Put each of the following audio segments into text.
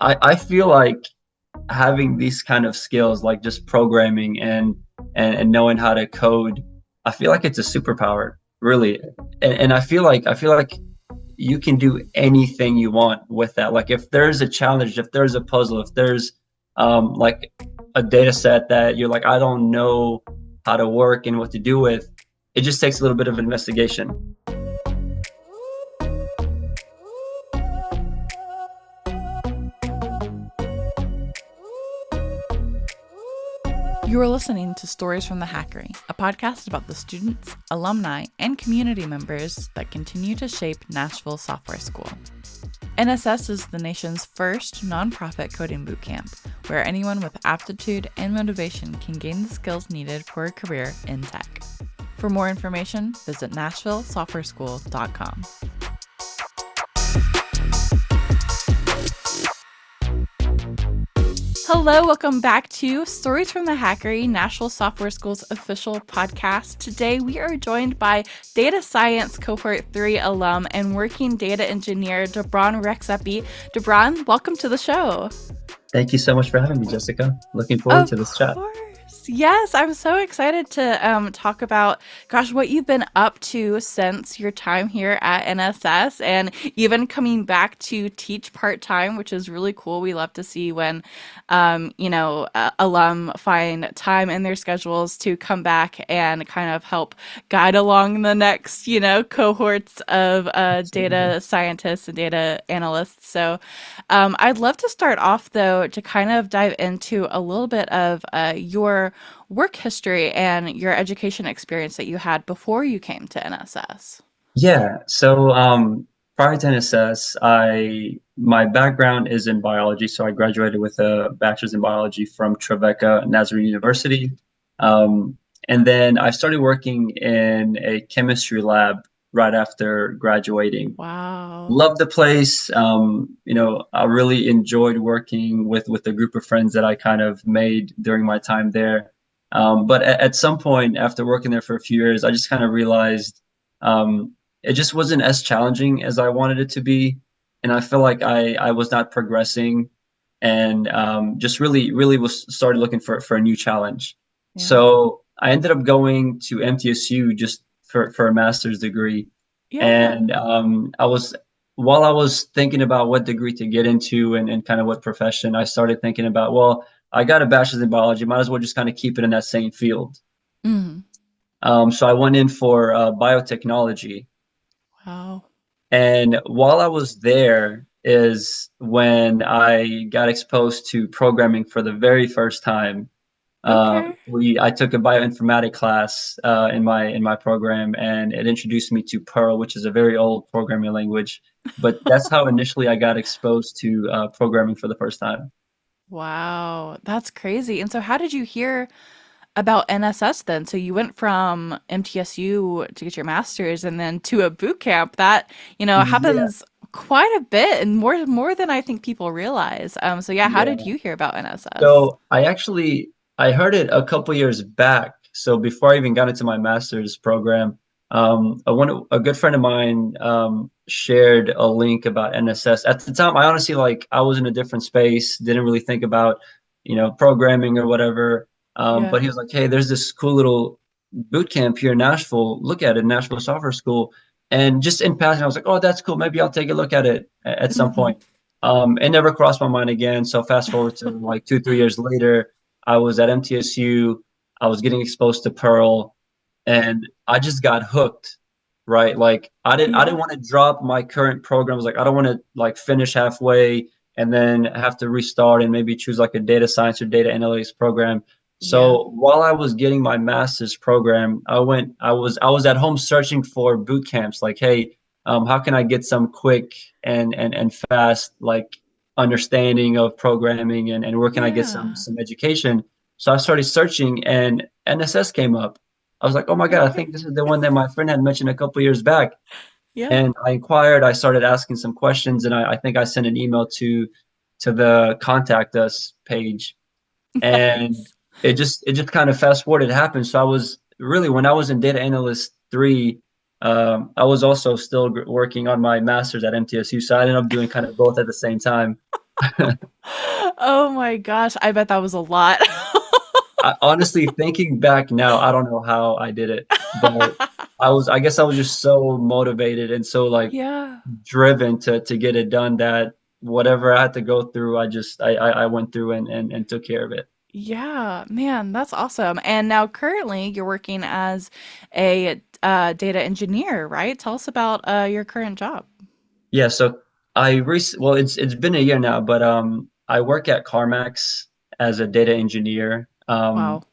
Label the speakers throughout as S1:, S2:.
S1: I feel like having these kind of skills, like just programming and knowing how to code, I feel like it's a superpower, really. And I feel like you can do anything you want with that. Like if there's a challenge, if there's a puzzle, if there's like a data set that you're like, I don't know how to work and what to do with, it just takes a little bit of investigation.
S2: You are listening to Stories from the Hackery, a podcast about the students, alumni, and community members that continue to shape Nashville Software School. NSS is the nation's first nonprofit coding bootcamp, where anyone with aptitude and motivation can gain the skills needed for a career in tech. For more information, visit NashvilleSoftwareSchool.com. Hello, welcome back to Stories from the Hackery, Nashville Software School's official podcast. Today we are joined by Data Science Cohort 3 alum and working data engineer Dibran Rexhepi. Dibran, welcome to the show.
S1: Thank you so much for having me, Jessica. Looking forward to this chat.
S2: Of course. Yes, I'm so excited to talk about, what you've been up to since your time here at NSS and even coming back to teach part-time, which is really cool. We love to see when, alum find time in their schedules to come back and kind of help guide along the next, cohorts of data scientists and data analysts. So I'd love to start off, though, to kind of dive into a little bit of your work history and your education experience that you had before you came to NSS.
S1: Yeah, so prior to NSS, my background is in biology. So I graduated with a bachelor's in biology from Trevecca Nazarene University. And then I started working in a chemistry lab right after graduating.
S2: Wow.
S1: Loved the place. I really enjoyed working with a group of friends that I kind of made during my time there. But at some point after working there for a few years, I just kind of realized it just wasn't as challenging as I wanted it to be. And I feel like I was not progressing and just really was started looking for a new challenge.
S2: Yeah.
S1: So I ended up going to MTSU just for a master's degree.
S2: Yeah.
S1: And while I was thinking about what degree to get into and kind of what profession, I started thinking about, well, I got a bachelor's in biology, might as well just kind of keep it in that same field.
S2: Mhm.
S1: So I went in for biotechnology.
S2: Wow.
S1: And while I was there is when I got exposed to programming for the very first time.
S2: Okay.
S1: I took a bioinformatics class in my program, and it introduced me to Perl, which is a very old programming language. But that's how initially I got exposed to programming for the first time.
S2: Wow, that's crazy. And so how did you hear about NSS then? So you went from MTSU to get your master's and then to a boot camp. That,
S1: Yeah,
S2: happens quite a bit and more than I think people realize. So yeah, how did
S1: yeah.
S2: you hear about NSS?
S1: So I heard it a couple years back. So before I even got into my master's program, a good friend of mine shared a link about NSS. At the time, I honestly I was in a different space, didn't really think about programming or whatever.
S2: Yeah.
S1: But he was like, "Hey, there's this cool little boot camp here in Nashville. Look at it, Nashville Software School." And just in passing, I was like, "Oh, that's cool. Maybe I'll take a look at it at some
S2: Hmm.
S1: point." It never crossed my mind again. So fast forward to like 2, 3 years later, I was at MTSU. I was getting exposed to Perl, and I just got hooked. Right, like I didn't
S2: Yeah.
S1: want to drop my current program. I was like, I don't want to like finish halfway and then have to restart and maybe choose like a data science or data analytics program.
S2: Yeah.
S1: So while I was getting my master's program, I was at home searching for boot camps. Like, hey, how can I get some quick and fast like understanding of programming and where can I get some
S2: Yeah.
S1: some education? So I started searching and NSS came up. I was like, oh my God, I
S2: Okay.
S1: think this is the one that my friend had mentioned a couple years back.
S2: Yeah.
S1: And I inquired, I started asking some questions, and I think I sent an email to the contact us page. And
S2: Nice.
S1: it just kind of fast forwarded happened. So I was really when I was in data analyst three, I was also still working on my master's at MTSU. So I ended up doing kind of both at the same time.
S2: Oh my gosh, I bet that was a lot.
S1: Honestly, thinking back now, I don't know how I did it, but I guess I was just so motivated and so like
S2: Yeah.
S1: driven to get it done that whatever I had to go through, I went through and took care of it.
S2: Yeah, man, that's awesome. And now currently you're working as a data engineer, right? Tell us about your current job.
S1: Yeah, so well, it's been a year now, but I work at CarMax as a data engineer.
S2: Wow.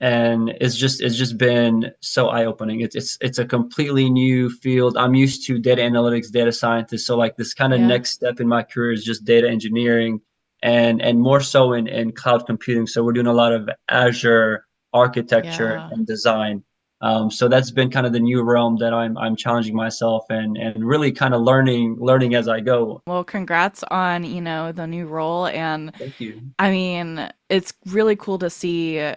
S1: And it's just been so eye-opening. It's a completely new field. I'm used to data analytics, data scientist, so like this kind of
S2: Yeah.
S1: next step in my career is just data engineering and more so in cloud computing. So we're doing a lot of Azure architecture
S2: Yeah.
S1: and design. So that's been kind of the new realm that I'm challenging myself and really kind of learning as I go.
S2: Well, congrats on, the new role. And
S1: Thank you.
S2: I mean, it's really cool to see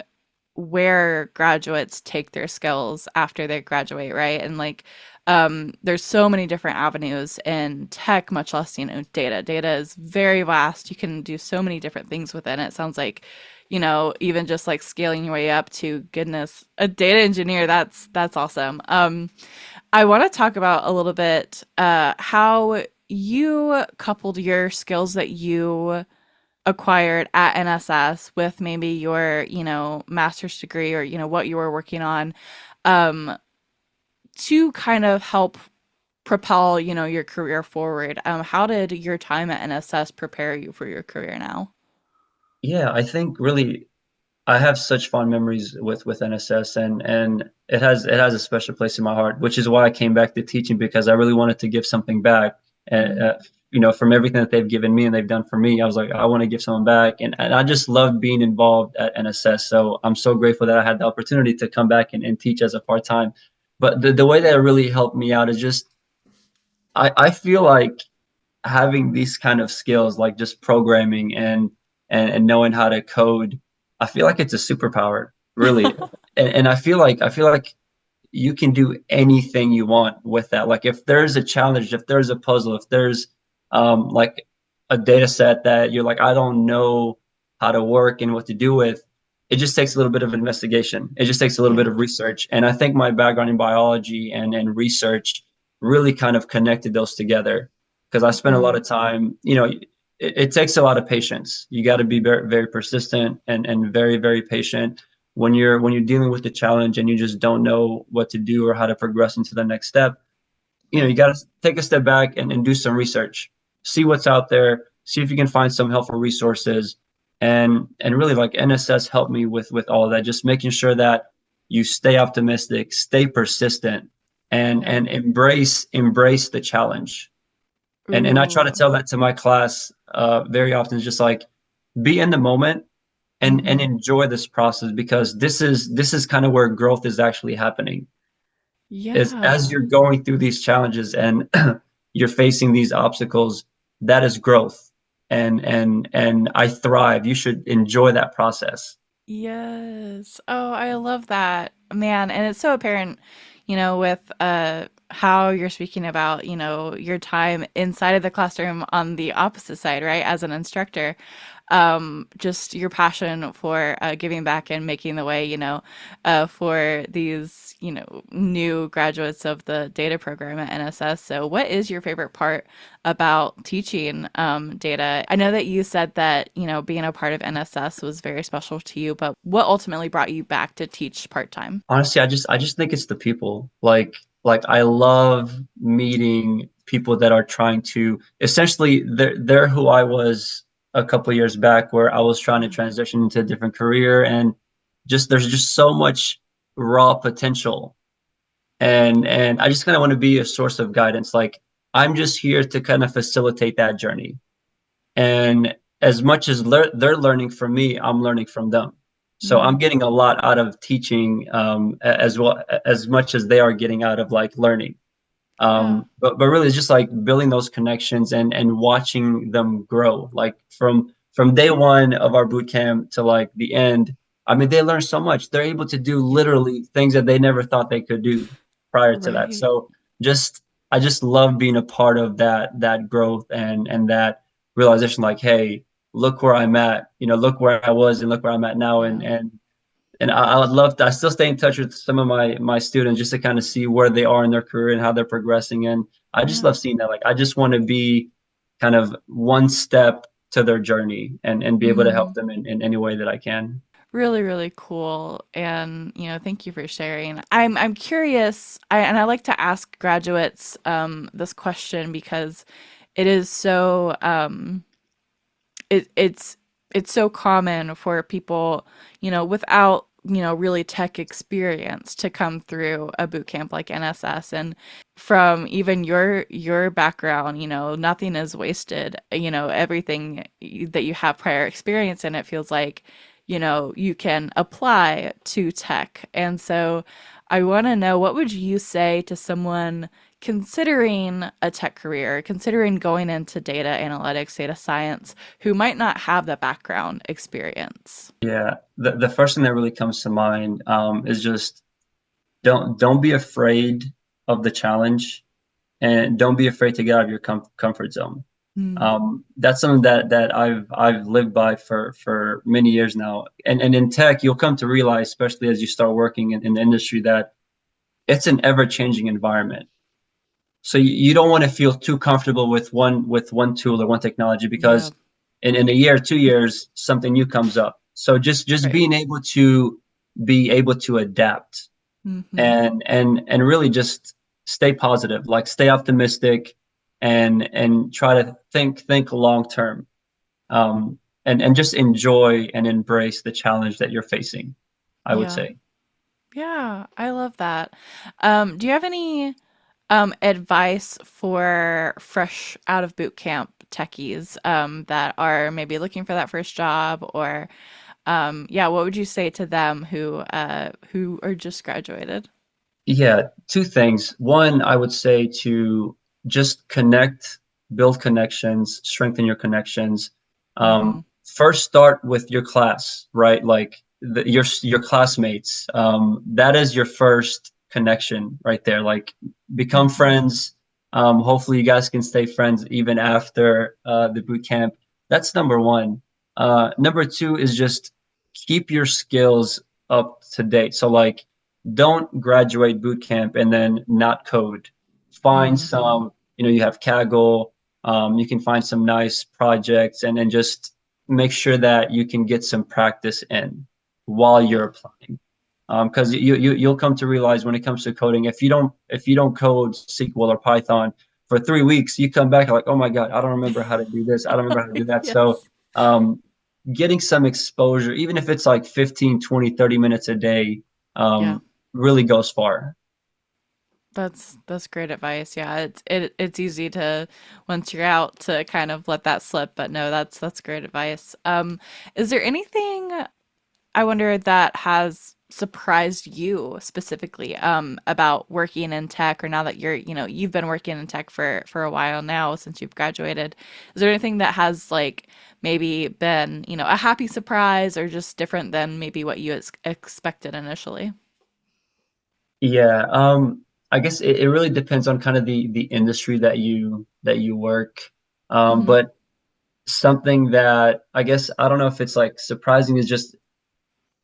S2: where graduates take their skills after they graduate, right? And like, there's so many different avenues in tech, much less, data. Data is very vast. You can do so many different things within it. It sounds like, even just like scaling your way up to goodness, a data engineer, that's awesome. I want to talk about a little bit how you coupled your skills that you acquired at NSS with maybe your, master's degree or, what you were working on um, to kind of help propel, your career forward. How did your time at NSS prepare you for your career now?
S1: Yeah, I think really I have such fond memories with NSS and it has a special place in my heart, which is why I came back to teaching because I really wanted to give something back. And
S2: Mm,
S1: from everything that they've given me and they've done for me, I was like, I want to give someone back. And I just loved being involved at NSS. So I'm so grateful that I had the opportunity to come back and teach as a part-time. But the way that it really helped me out is just I feel like having these kind of skills like just programming and knowing how to code, I feel like it's a superpower, really. And I feel like you can do anything you want with that. Like if there's a challenge, if there's a puzzle, if there's like a data set that you're like, I don't know how to work and what to do with, it just takes a little bit of investigation. It just takes a little bit
S2: Yeah.
S1: of research. And I think my background in biology and research really kind of connected those together because I spent a lot
S2: Mm,
S1: of time, it takes a lot of patience. You got to be very, very persistent and very, very patient when you're dealing with the challenge and you just don't know what to do or how to progress into the next step. You
S2: right.
S1: got to take a step back and do some research, see what's out there, see if you can find some helpful resources. And really like NSS helped me with all of that, just making sure that you stay optimistic, stay persistent,
S2: Yeah.
S1: and embrace the challenge. And I try to
S2: Ooh.
S1: tell that to my class very often. It's just like be in the moment and
S2: Hmm.
S1: enjoy this process because this is kind of where growth is actually happening. Is as
S2: Yeah.
S1: you're going through these challenges and you're facing these obstacles, that is growth. And I thrive. You should enjoy that process.
S2: Yes. Oh, I love that. Man, and it's so apparent, with how you're speaking about, your time inside of the classroom on the opposite side, right? As an instructor. Just your passion for giving back and making the way, for these, new graduates of the data program at NSS. So, what is your favorite part about teaching data? I know that you said that, being a part of NSS was very special to you, but what ultimately brought you back to teach part time?
S1: Honestly, I just think it's the people. Like I love meeting people that are trying to essentially they're who I was a couple of years back where I was trying to
S2: Yeah.
S1: transition into a different career and just there's just so much raw potential and I just kind of want to be a source of guidance. Like I'm just here to kind of facilitate that journey. And as much as they're learning from me, I'm learning from them. So I'm
S2: Mm,
S1: getting a lot out of teaching as well as much as they are getting out of like learning.
S2: yeah.
S1: But really, it's just like building those connections and watching them grow. Like from day one of our boot camp to like the end. I mean, they learn so much. They're able to do
S2: Yeah.
S1: literally things that they never thought they could do prior to that.
S2: Right.
S1: So just I just love being a part of that growth and that. realization like, hey, look where I'm at, look where I was and look where I'm at now.
S2: Yeah.
S1: And I would love to, I still stay in touch with some of my students just to kind of see where they are in their career and how they're progressing. And I just
S2: Yeah.
S1: love seeing that. Like, I just want to be kind of one step to their journey and be able to help
S2: Hmm.
S1: them in any way that I can.
S2: Really, really cool. And, thank you for sharing. I'm curious, and I like to ask graduates this question because it is so it it's so common for people, without, really tech experience to come through a boot camp like NSS. And from even your background, nothing is wasted. Everything that you have prior experience in, it feels like, you can apply to tech. And so I want to know, what would you say to someone considering a tech career, considering going into data analytics, data science, who might not have the background experience?
S1: Yeah, the first thing that really comes to mind is just don't be afraid of the challenge and don't be afraid to get out of your comfort zone.
S2: Mm,
S1: That's something that I've lived by for many years now. And in tech, you'll come to realize, especially as you start working in the industry, that it's an ever-changing environment. So you don't want to feel too comfortable with one tool or one technology
S2: yeah,
S1: because in a year, 2 years, something new comes up. So just
S2: right.
S1: being able to be able to adapt
S2: Hmm.
S1: and really just stay positive, like stay optimistic and try to think long term. And just enjoy and embrace the challenge that you're facing, I would
S2: Yeah.
S1: say.
S2: Yeah, I love that. Do you have any advice for fresh out of boot camp techies that are maybe looking for that first job, or yeah, what would you say to them who are just graduated?
S1: Yeah, two things. One, I would say to just connect, build connections, strengthen your connections.
S2: Hmm.
S1: First, start with your class, right? Like your classmates. That is your first connection right there. Like become
S2: Hmm.
S1: friends. Hopefully, you guys can stay friends even after the boot camp. That's number one. Number two is just keep your skills up to date. So like don't graduate boot camp and then not code. Find
S2: Hmm.
S1: some, you have Kaggle, you can find some nice projects and then just make sure that you can get some practice in while
S2: Yeah.
S1: you're applying. Because you'll come to realize when it comes to coding, if you don't code SQL or Python for 3 weeks, you come back like, oh my God, I don't remember how to do this. I don't remember how to do that. So
S2: Yes.
S1: um, getting some exposure, even if it's like 15, 20, 30 minutes a day,
S2: Yeah.
S1: really goes far.
S2: That's great advice. Yeah, it's easy to, once you're out, to kind of let that slip, but no, that's great advice. Is there anything, I wonder, that has surprised you specifically about working in tech, or now that you've been working in tech for a while now since you've graduated? Is there anything that has, like, maybe been, a happy surprise, or just different than maybe what you expected initially?
S1: Yeah, I guess it really depends on kind of the industry that you work.
S2: Hmm.
S1: But something that I guess I don't know if it's like surprising is just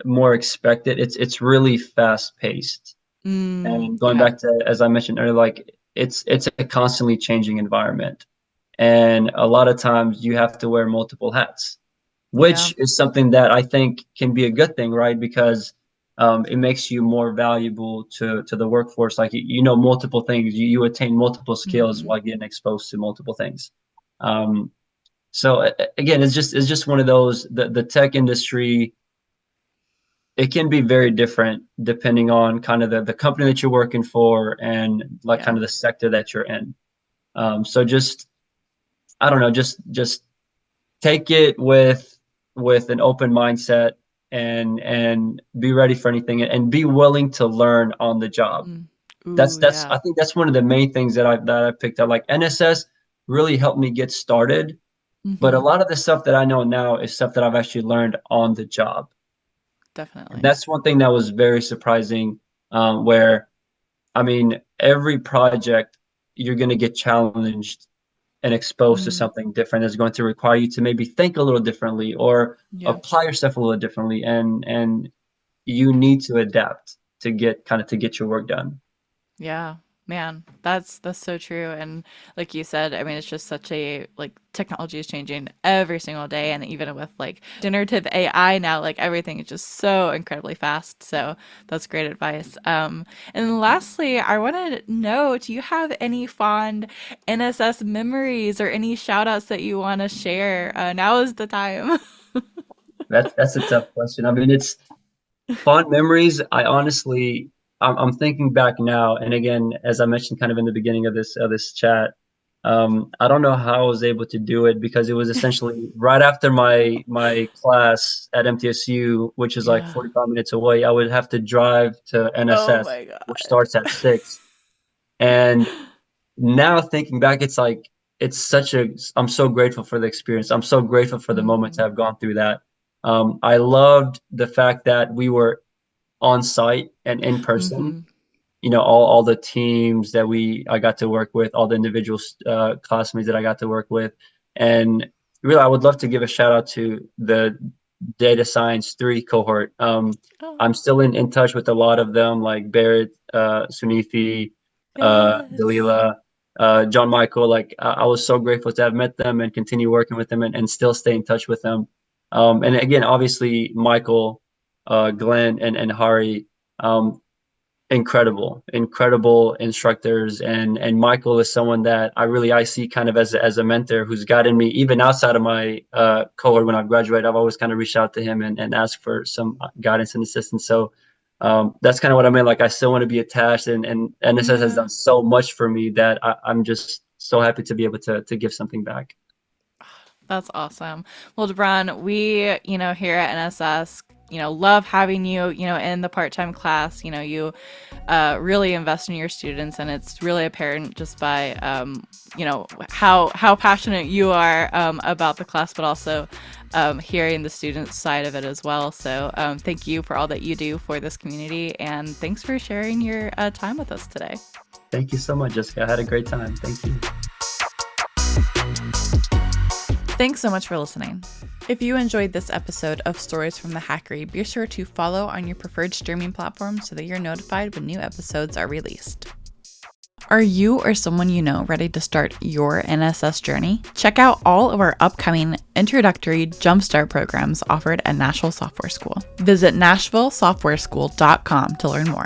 S1: more expected. It's really fast paced.
S2: Mm,
S1: And going
S2: yeah.
S1: back to as I mentioned earlier, like it's a constantly changing environment. And a lot of times you have to wear multiple hats,
S2: Yeah.
S1: which is something that I think can be a good thing, right? Because it makes you more valuable to the workforce. Like you know multiple things, you attain multiple skills
S2: Hmm.
S1: while getting exposed to multiple things. Um, so again, it's just one of those. The tech industry, it can be very different depending on kind of the company that you're working for and like
S2: Yeah.
S1: kind of the sector that you're in. So just I don't know, just take it with an open mindset and be ready for anything and be willing to learn on the job.
S2: Mm.
S1: That's
S2: Ooh,
S1: that's
S2: yeah.
S1: I think that's one of the main things that I picked up. Like NSS really helped me get started, but a
S2: Hmm.
S1: lot of the stuff that I know now is stuff that I've actually learned on the job. And
S2: Definitely.
S1: that's one thing that was very surprising, where I mean every project you're going to get challenged and exposed to
S2: Mm,
S1: something different that's going to require you to maybe think a little differently or
S2: yeah.
S1: apply yourself a little differently, and you need to adapt to get your work done.
S2: Yeah, man, that's so true. And like you said, I mean, it's just such a like technology is changing every single day, and even with like generative AI now, like everything is just so incredibly fast. So that's great advice. And lastly, I want to know, do you have any fond NSS memories or any shout outs that you want to share? Now is the time.
S1: That's a tough question. I mean, it's fond memories. I honestly, I'm thinking back now, and again, as I mentioned, kind of in the beginning of this chat, I don't know how I was able to do it because it was essentially right after my class at MTSU, which is like
S2: Yeah.
S1: 45 minutes away. I would have to drive to
S2: Oh
S1: NSS,
S2: my
S1: which
S2: God.
S1: starts at 6. And now thinking back, it's like it's such a. I'm so grateful for the experience. I'm so grateful for the moment to
S2: Hmm.
S1: have gone through that. I loved the fact that we were on site and in person.
S2: Hmm.
S1: You know, all the teams that I got to work with, all the individual classmates that I got to work with, and really, I would love to give a shout out to the data science 3 cohort.
S2: Oh,
S1: I'm still in touch with a lot of them, like Barrett, Sunithi,
S2: yes.
S1: Dalila, John Michael. Like I was so grateful to have met them and continue working with them and still stay in touch with them. And again, obviously, Michael, Glenn, and Hari. Incredible instructors, and Michael is someone that I see kind of as a mentor who's guided me even outside of my cohort. When I've graduated, I've always kind of reached out to him and asked for some guidance and assistance. So that's kind of what I meant. Like I still want to be attached, and NSS has done
S2: Yeah.
S1: so much for me that I'm just so happy to be able to give something back.
S2: That's awesome. Well, Debron, we, here at NSS, love having you, in the part-time class. You really invest in your students, and it's really apparent just by, how passionate you are about the class, but also hearing the student side of it as well. So thank you for all that you do for this community, and thanks for sharing your time with us today.
S1: Thank you so much, Jessica. I had a great time. Thank you.
S2: Thanks so much for listening. If you enjoyed this episode of Stories from the Hackery, be sure to follow on your preferred streaming platform so that you're notified when new episodes are released. Are you or someone you know ready to start your NSS journey? Check out all of our upcoming introductory Jumpstart programs offered at Nashville Software School. Visit NashvilleSoftwareSchool.com to learn more.